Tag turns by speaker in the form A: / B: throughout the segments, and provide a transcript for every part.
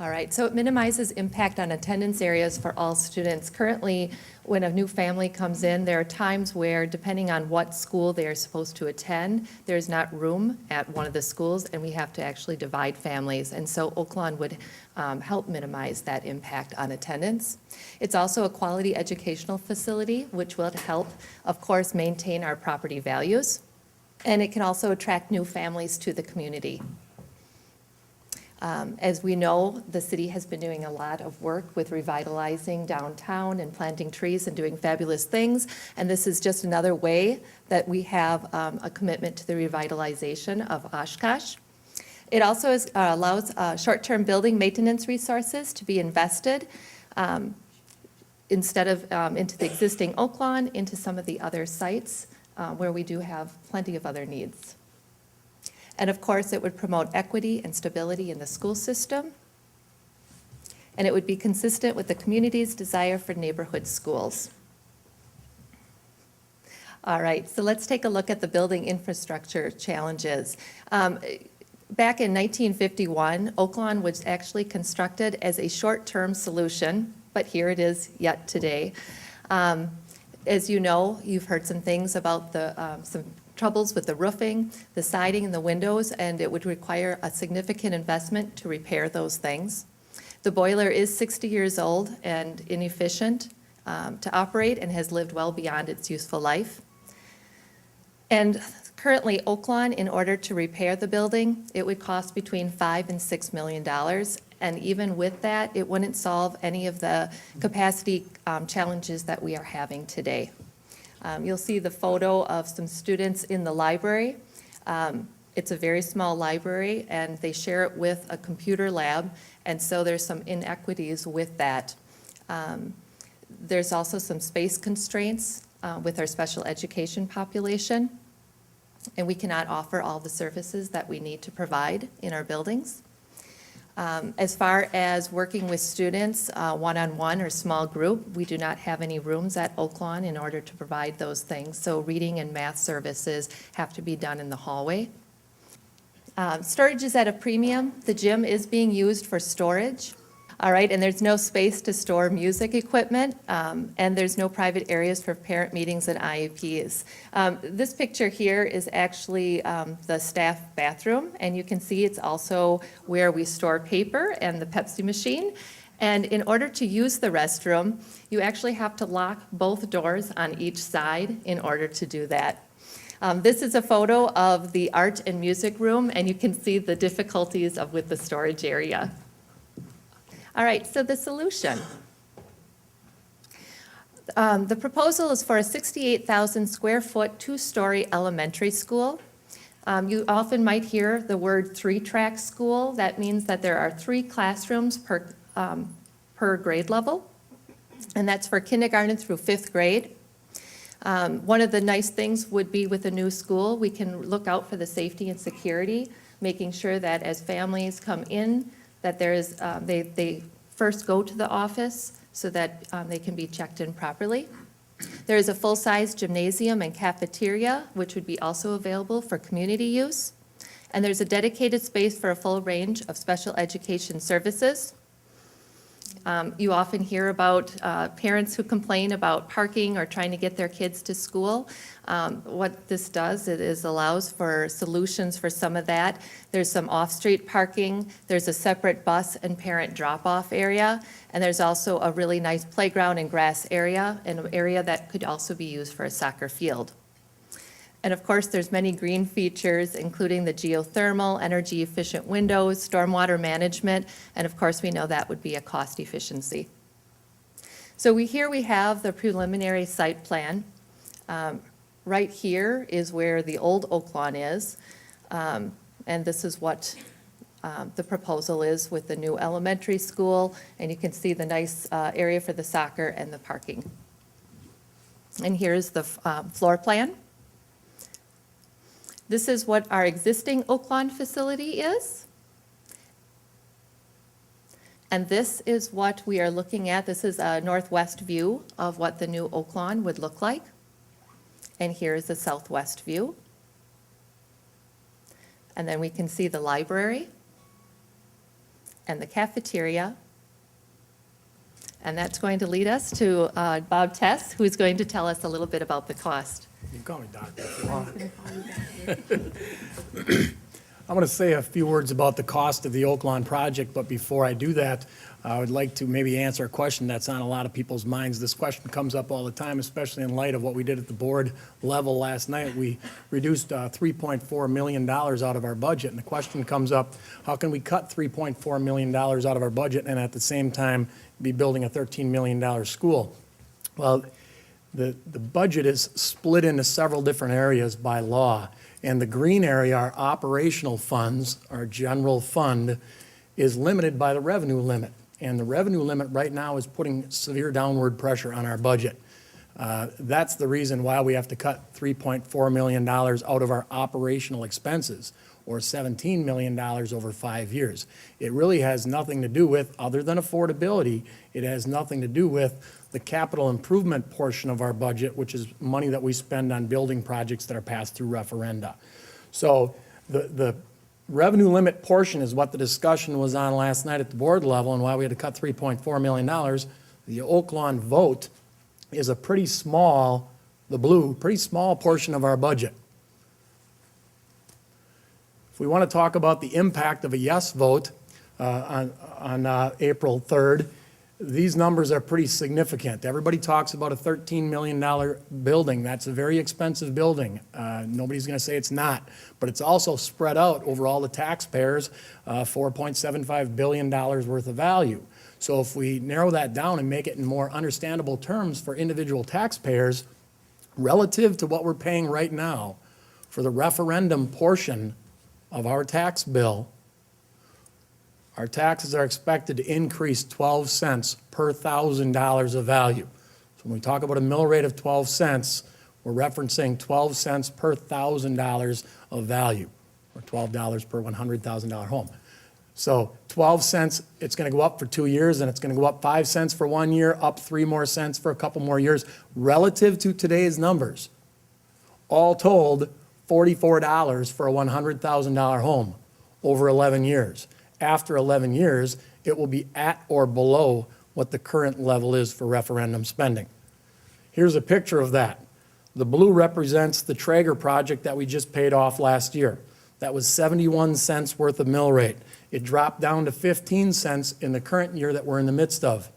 A: All right, so it minimizes impact on attendance areas for all students. Currently, when a new family comes in, there are times where, depending on what school they are supposed to attend, there's not room at one of the schools, and we have to actually divide families. And so Oaklawn would help minimize that impact on attendance. It's also a quality educational facility, which will help, of course, maintain our property values. And it can also attract new families to the community. As we know, the city has been doing a lot of work with revitalizing downtown and planting trees and doing fabulous things. And this is just another way that we have a commitment to the revitalization of Oshkosh. It also allows short-term building maintenance resources to be invested instead of into the existing Oaklawn, into some of the other sites where we do have plenty of other needs. And of course, it would promote equity and stability in the school system. And it would be consistent with the community's desire for neighborhood schools. All right, so let's take a look at the building infrastructure challenges. Back in 1951, Oaklawn was actually constructed as a short-term solution, but here it is yet today. As you know, you've heard some things about some troubles with the roofing, the siding, and the windows, and it would require a significant investment to repair those things. The boiler is 60 years old and inefficient to operate and has lived well beyond its useful life. And currently, Oaklawn, in order to repair the building, it would cost between $5 and $6 million. And even with that, it wouldn't solve any of the capacity challenges that we are having today. You'll see the photo of some students in the library. It's a very small library, and they share it with a computer lab, and so there's some inequities with that. There's also some space constraints with our special education population, and we cannot offer all the services that we need to provide in our buildings. As far as working with students, one-on-one or small group, we do not have any rooms at Oaklawn in order to provide those things. So reading and math services have to be done in the hallway. Storage is at a premium. The gym is being used for storage. All right, and there's no space to store music equipment, and there's no private areas for parent meetings and IEPs. This picture here is actually the staff bathroom, and you can see it's also where we store paper and the Pepsi machine. And in order to use the restroom, you actually have to lock both doors on each side in order to do that. This is a photo of the art and music room, and you can see the difficulties with the storage area. All right, so the solution. The proposal is for a 68,000 square foot, two-story elementary school. You often might hear the word three-track school. That means that there are 3 classrooms per grade level, and that's for kindergarten through 5th grade. One of the nice things would be with a new school, we can look out for the safety and security, making sure that as families come in, that there is, they first go to the office so that they can be checked in properly. There is a full-size gymnasium and cafeteria, which would be also available for community use. And there's a dedicated space for a full range of special education services. You often hear about parents who complain about parking or trying to get their kids to school. What this does is allows for solutions for some of that. There's some off-street parking, there's a separate bus and parent drop-off area, and there's also a really nice playground and grass area, and an area that could also be used for a soccer field. And of course, there's many green features, including the geothermal, energy-efficient windows, stormwater management, and of course, we know that would be a cost efficiency. So here we have the preliminary site plan. Right here is where the old Oaklawn is, and this is what the proposal is with the new elementary school, and you can see the nice area for the soccer and the parking. And here's the floor plan. This is what our existing Oaklawn facility is. And this is what we are looking at. This is a northwest view of what the new Oaklawn would look like. And here is the southwest view. And then we can see the library. and the cafeteria. And that's going to lead us to Bob Tess, who's going to tell us a little bit about the cost.
B: You can call me doctor if you want. I'm going to say a few words about the cost of the Oaklawn project, but before I do that, I would like to maybe answer a question that's on a lot of people's minds. This question comes up all the time, especially in light of what we did at the board level last night. We reduced $3.4 million out of our budget, and the question comes up, how can we cut $3.4 million out of our budget and at the same time be building a $13 million school? Well, the budget is split into several different areas by law. And the green area, our operational funds, our general fund, is limited by the revenue limit. And the revenue limit right now is putting severe downward pressure on our budget. That's the reason why we have to cut $3.4 million out of our operational expenses, or $17 million over 5 years. It really has nothing to do with, other than affordability, it has nothing to do with the capital improvement portion of our budget, which is money that we spend on building projects that are passed through referenda. So the revenue limit portion is what the discussion was on last night at the board level and why we had to cut $3.4 million. The Oaklawn vote is a pretty small, pretty small portion of our budget. If we want to talk about the impact of a yes vote on April 3rd, these numbers are pretty significant. Everybody talks about a $13 million building. That's a very expensive building. Nobody's going to say it's not, but it's also spread out over all the taxpayers, $4.75 billion worth of value. So if we narrow that down and make it in more understandable terms for individual taxpayers, relative to what we're paying right now for the referendum portion of our tax bill, our taxes are expected to increase 12 cents per $1,000 of value. So when we talk about a mill rate of 12 cents, we're referencing 12 cents per $1,000 of value, or $12 per $100,000 home. So 12 cents, it's going to go up for 2 years, and it's going to go up 5 cents for 1 year, up 3 more cents for a couple more years. Relative to today's numbers, all told, $44 for a $100,000 home over 11 years. After 11 years, it will be at or below what the current level is for referendum spending. Here's a picture of that. The blue represents the Traeger project that we just paid off last year. That was 71 cents worth of mill rate. It dropped down to 15 cents in the current year that we're in the midst of.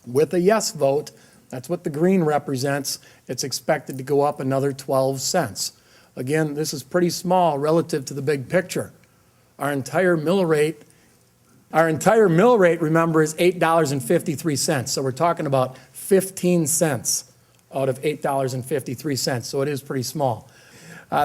B: With a yes vote, that's what the green represents, it's expected to go up another 12 cents. Again, this is pretty small relative to the big picture. Our entire mill rate, remember, is $8.53. So we're talking about 15 cents out of $8.53. So it is pretty small.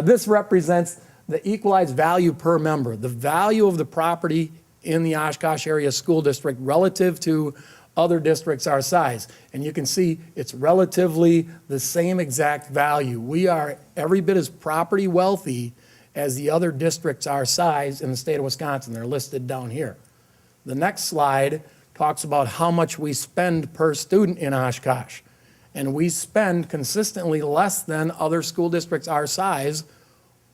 B: This represents the equalized value per member, the value of the property in the Oshkosh Area School District relative to other districts our size. And you can see it's relatively the same exact value. We are every bit as property wealthy as the other districts our size in the state of Wisconsin. They're listed down here. The next slide talks about how much we spend per student in Oshkosh. And we spend consistently less than other school districts our size,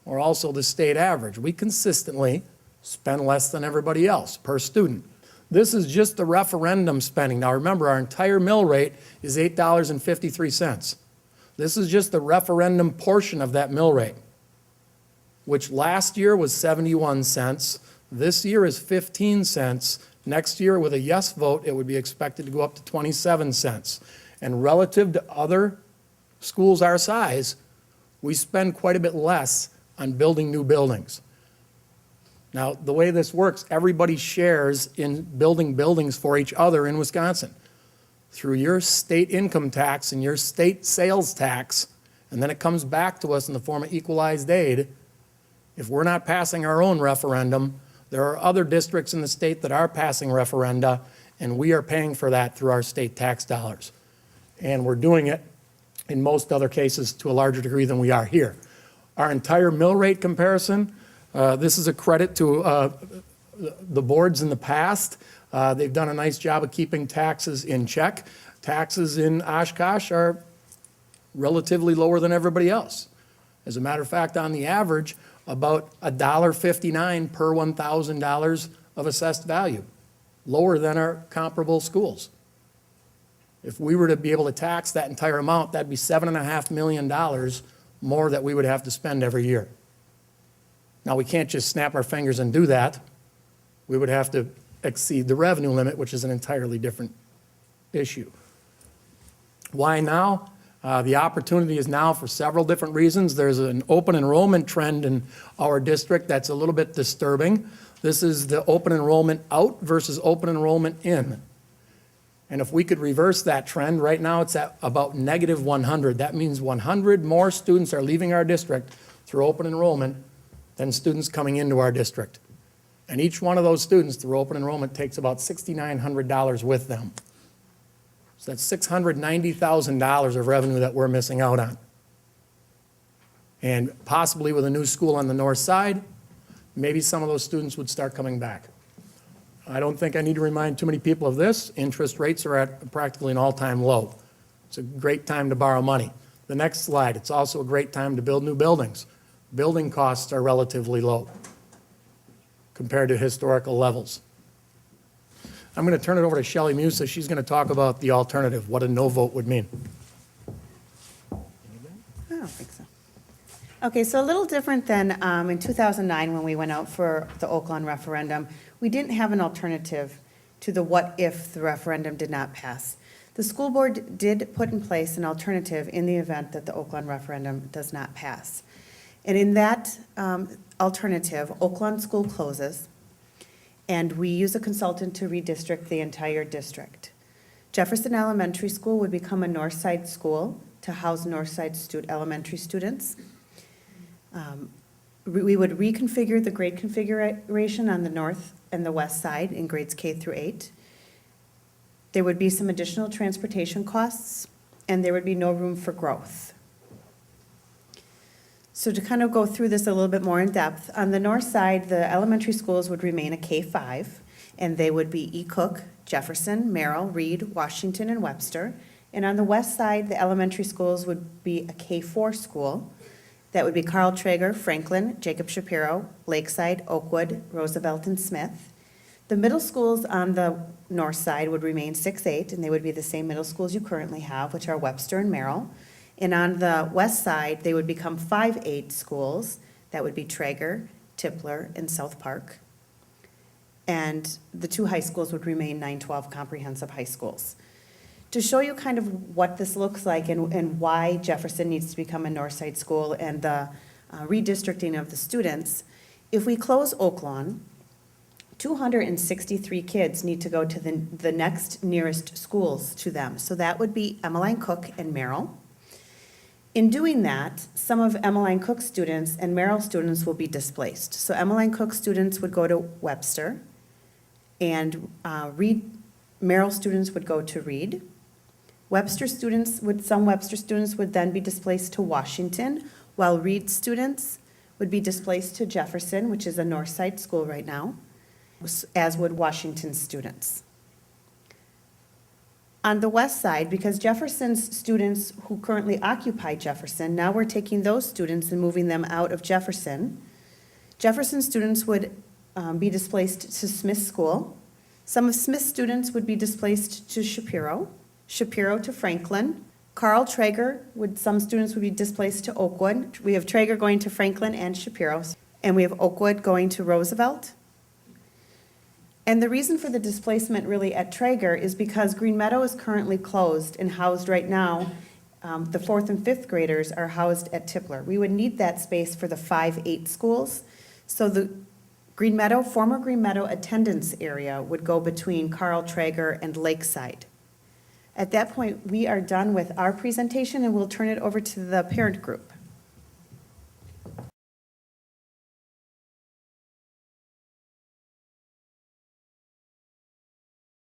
B: or also the state average. We consistently spend less than everybody else per student. This is just the referendum spending. Now remember, our entire mill rate is $8.53. This is just the referendum portion of that mill rate, which last year was 71 cents. This year is 15 cents. Next year, with a yes vote, it would be expected to go up to 27 cents. And relative to other schools our size, we spend quite a bit less on building new buildings. Now, the way this works, everybody shares in building buildings for each other in Wisconsin through your state income tax and your state sales tax, and then it comes back to us in the form of equalized aid. If we're not passing our own referendum, there are other districts in the state that are passing referenda, and we are paying for that through our state tax dollars. And we're doing it in most other cases to a larger degree than we are here. Our entire mill rate comparison, this is a credit to the boards in the past. They've done a nice job of keeping taxes in check. Taxes in Oshkosh are relatively lower than everybody else. As a matter of fact, on the average, about $1.59 per $1,000 of assessed value. lower than our comparable schools. If we were to be able to tax that entire amount, that'd be $7.5 million more that we would have to spend every year. Now, we can't just snap our fingers and do that. We would have to exceed the revenue limit, which is an entirely different issue. Why now? The opportunity is now for several different reasons. There's an open enrollment trend in our district that's a little bit disturbing. This is the open enrollment out versus open enrollment in. And if we could reverse that trend, right now it's at about negative 100. That means 100 more students are leaving our district through open enrollment than students coming into our district. And each one of those students through open enrollment takes about $6,900 with them. So that's $690,000 of revenue that we're missing out on. And possibly with a new school on the north side, maybe some of those students would start coming back. I don't think I need to remind too many people of this. Interest rates are at practically an all-time low. It's a great time to borrow money. The next slide, it's also a great time to build new buildings. Building costs are relatively low compared to historical levels. I'm going to turn it over to Shelley Musa. She's going to talk about the alternative, what a no vote would mean.
C: I don't think so. Okay, so a little different than in 2009 when we went out for the Oaklawn referendum. We didn't have an alternative to the what if the referendum did not pass. The school board did put in place an alternative in the event that the Oaklawn referendum does not pass. And in that alternative, Oaklawn School closes, and we use a consultant to redistrict the entire district. Jefferson Elementary School would become a Northside school to house Northside elementary students. We would reconfigure the grade configuration on the north and the west side in grades K through 8. There would be some additional transportation costs, and there would be no room for growth. So to kind of go through this a little bit more in depth, on the north side, the elementary schools would remain a K-5, and they would be E. Cook, Jefferson, Merrill, Reed, Washington, and Webster. And on the west side, the elementary schools would be a K-4 school. That would be Carl Traeger, Franklin, Jacob Shapiro, Lakeside, Oakwood, Roosevelt, and Smith. The middle schools on the north side would remain 6-8, and they would be the same middle schools you currently have, which are Webster and Merrill. And on the west side, they would become 5-8 schools. That would be Traeger, Tipler, and South Park. And the two high schools would remain 9-12 comprehensive high schools. To show you kind of what this looks like and why Jefferson needs to become a Northside school and the redistricting of the students, if we close Oaklawn, 263 kids need to go to the next nearest schools to them. So that would be Emmeline Cook and Merrill. In doing that, some of Emmeline Cook's students and Merrill students will be displaced. So Emmeline Cook students would go to Webster, and Merrill students would go to Reed. Some Webster students would then be displaced to Washington, while Reed students would be displaced to Jefferson, which is a Northside school right now, as would Washington students. On the west side, because Jefferson's students who currently occupy Jefferson, now we're taking those students and moving them out of Jefferson. Jefferson students would be displaced to Smith School. Some of Smith's students would be displaced to Shapiro to Franklin. Carl Traeger, some students would be displaced to Oakwood. We have Traeger going to Franklin and Shapiro, and we have Oakwood going to Roosevelt. And the reason for the displacement really at Traeger is because Green Meadow is currently closed and housed right now. The 4th and 5th graders are housed at Tipler. We would need that space for the 5-8 schools. So the former Green Meadow attendance area would go between Carl Traeger and Lakeside. At that point, we are done with our presentation and we'll turn it over to the parent group.